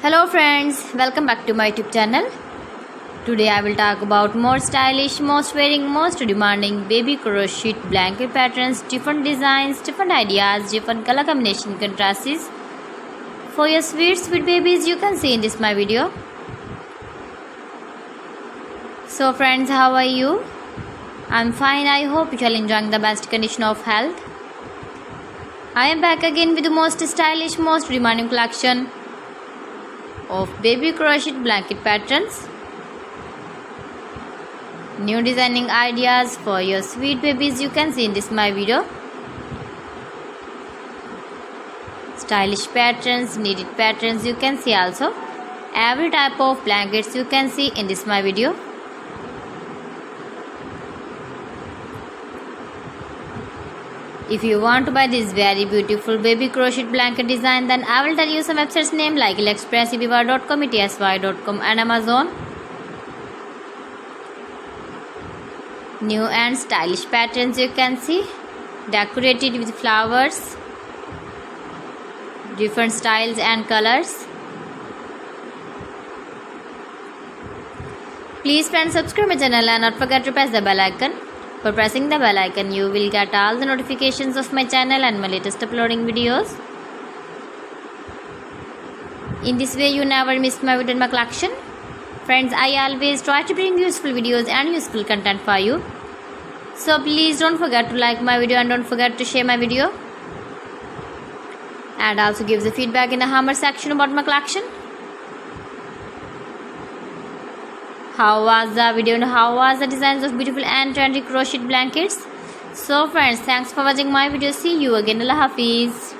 Hello friends, welcome back to my YouTube channel. Today I will talk about more stylish, most wearing, most demanding baby crochet blanket patterns, different designs, different ideas, different color combination contrasts for your sweet babies you can see in this my video. So friends, how are you? I'm fine. I hope you are enjoying the best condition of health. I am back again with the most stylish, most demanding collection of baby crochet blanket patterns. New designing ideas for your sweet babies you can see in this my video. Stylish patterns, needed patterns you can see also. Every type of blankets you can see in this my video. If you want to buy this very beautiful baby crochet blanket design, then I will tell you some websites name like AliExpress, eBay.com, etsy.com and Amazon. New and stylish patterns you can see, decorated with flowers, different styles and colors. Please friends, subscribe my channel and not forget to press the bell icon. For pressing the bell icon, you will get all the notifications of my channel and my latest uploading videos. In this way, you never miss my video in my collection. Friends, I always try to bring useful videos and useful content for you. So please don't forget to like my video and don't forget to share my video. And also give the feedback in the comment section about my collection. How was the video and how was the designs of beautiful and trendy crochet blankets? So friends, thanks for watching my video. See you again. Allah Hafiz.